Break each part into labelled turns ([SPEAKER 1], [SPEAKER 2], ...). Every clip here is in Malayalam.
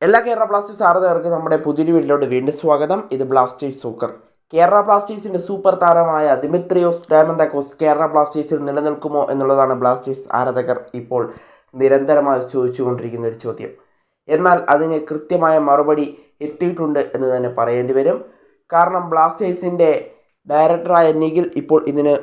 [SPEAKER 1] എല്ലാ കേരള ബ്ലാസ്റ്റേഴ്സ് ആരാധകർക്കും നമ്മുടെ പുതിയൊരു വീഡിയോയിലോട്ട് വീണ്ടും സ്വാഗതം. ഇത് ബ്ലാസ്റ്റേഴ്സ് സൂക്കർ. കേരള ബ്ലാസ്റ്റേഴ്സിന്റെ സൂപ്പർ താരമായ ദിമിത്രിയോസ് ഡയമന്റക്കോസ് കേരള ബ്ലാസ്റ്റേഴ്സിൽ നിലനിൽക്കുമോ എന്നുള്ളതാണ് ബ്ലാസ്റ്റേഴ്സ് ആരാധകർ ഇപ്പോൾ നിരന്തരമായി ചോദിച്ചുകൊണ്ടിരിക്കുന്ന ഒരു ചോദ്യം. എന്നാൽ അതിന് കൃത്യമായ മറുപടി എത്തിയിട്ടുണ്ട് എന്ന് തന്നെ പറയേണ്ടി വരും. കാരണം ബ്ലാസ്റ്റേഴ്സിന്റെ ഡയറക്ടറായ നിഖിൽ ഇപ്പോൾ ഇതിന്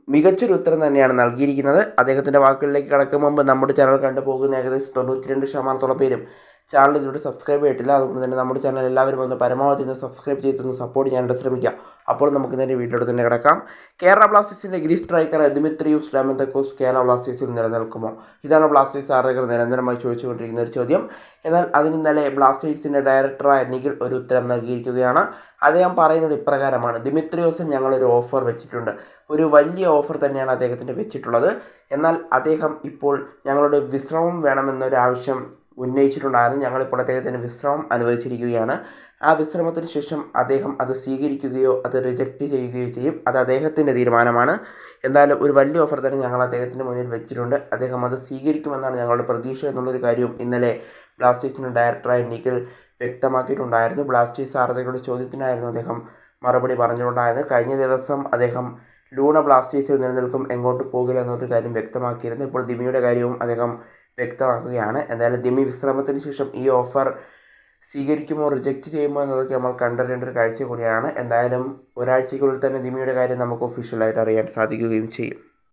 [SPEAKER 1] മികച്ചൊരു ഉത്തരം തന്നെയാണ് നൽകിയിരിക്കുന്നത്. അദ്ദേഹത്തിൻ്റെ വാക്കുകളിലേക്ക് കടക്കും മുമ്പ് നമ്മുടെ ചാനൽ കണ്ടുപോകുന്ന ഏകദേശം 92% പേരും ചാനൽ ഇതുവരെ സബ്സ്ക്രൈബ് ചെയ്തിട്ടില്ല. അതുകൊണ്ട് തന്നെ നമ്മുടെ ചാനൽ എല്ലാവരും ഒന്ന് പരമാവധി ഒന്ന് സബ്സ്ക്രൈബ് ചെയ്തൊന്ന് സപ്പോർട്ട് ചെയ്യാനായിട്ട് ശ്രമിക്കുക. അപ്പോൾ നമുക്ക് നേരെ വീഡിയോയിൽ തന്നെ കിടക്കാം. കേരള ബ്ലാസ്റ്റേഴ്സിൻ്റെ Greece striker Dimitrios Diamantakos Kerala ബ്ലാസ്റ്റേഴ്സിൽ നിലനിൽക്കുമോ? ഇതാണ് ബ്ലാസ്റ്റേഴ്സ് ആരാധകർ നിരന്തരമായി ചോദിച്ചുകൊണ്ടിരിക്കുന്ന ഒരു ചോദ്യം. എന്നാൽ അതിന് ഇന്നലെ ബ്ലാസ്റ്റേഴ്സിൻ്റെ ഡയറക്ടറായ നിഖിൽ ഒരു ഉത്തരം നൽകിയിരിക്കുകയാണ്. അദ്ദേഹം പറയുന്നത് ഇപ്രകാരമാണ്: ദിമിത്രിയോസിന് ഞങ്ങളൊരു ഓഫർ വെച്ചിട്ടുണ്ട്. ഒരു വലിയ ഓഫർ തന്നെയാണ് അദ്ദേഹത്തിന് വെച്ചിട്ടുള്ളത്. എന്നാൽ അദ്ദേഹം ഇപ്പോൾ ഞങ്ങളുടെ വിശ്രമം വേണമെന്നൊരു ആവശ്യം ഉന്നയിച്ചിട്ടുണ്ടായിരുന്നു. ഞങ്ങളിപ്പോൾ അദ്ദേഹത്തിന് വിശ്രമം അനുവദിച്ചിരിക്കുകയാണ്. ആ വിശ്രമത്തിന് ശേഷം അദ്ദേഹം അത് സ്വീകരിക്കുകയോ അത് റിജക്റ്റ് ചെയ്യുകയോ ചെയ്യും. അത് അദ്ദേഹത്തിൻ്റെ തീരുമാനമാണ്. എന്തായാലും ഒരു വലിയ ഓഫർ തന്നെ ഞങ്ങൾ അദ്ദേഹത്തിന് മുന്നിൽ വെച്ചിട്ടുണ്ട്. അദ്ദേഹം അത് സ്വീകരിക്കുമെന്നാണ് ഞങ്ങളുടെ പ്രതീക്ഷ എന്നുള്ളൊരു കാര്യവും ഇന്നലെ ബ്ലാസ്റ്റേഴ്സിൻ്റെ ഡയറക്ടറായ നിഖിൽ വ്യക്തമാക്കിയിട്ടുണ്ടായിരുന്നു. ബ്ലാസ്റ്റേഴ്സ് ആരാധകരുടെ ചോദ്യത്തിനായിരുന്നു അദ്ദേഹം മറുപടി പറഞ്ഞിട്ടുണ്ടായത്. കഴിഞ്ഞ ദിവസം അദ്ദേഹം ലൂണ ബ്ലാസ്റ്റേഴ്സിൽ നിലനിൽക്കും, എങ്ങോട്ട് പോകില്ല എന്നൊരു കാര്യം വ്യക്തമാക്കിയിരുന്നു. ഇപ്പോൾ ദിമിയുടെ കാര്യവും അദ്ദേഹം വ്യക്തമാക്കുകയാണ്. എന്തായാലും ദിമി വിശ്രമത്തിന് ശേഷം ഈ ഓഫർ സ്വീകരിക്കുമോ റിജക്റ്റ് ചെയ്യുമോ എന്നതൊക്കെ നമ്മൾ കണ്ടറിയേണ്ട ഒരു കാഴ്ച കൂടിയാണ്. എന്തായാലും ഒരാഴ്ചയ്ക്കുള്ളിൽ തന്നെ ദിമിയുടെ കാര്യം നമുക്ക് ഒഫീഷ്യലായിട്ട് അറിയാൻ സാധിക്കുകയും ചെയ്യും.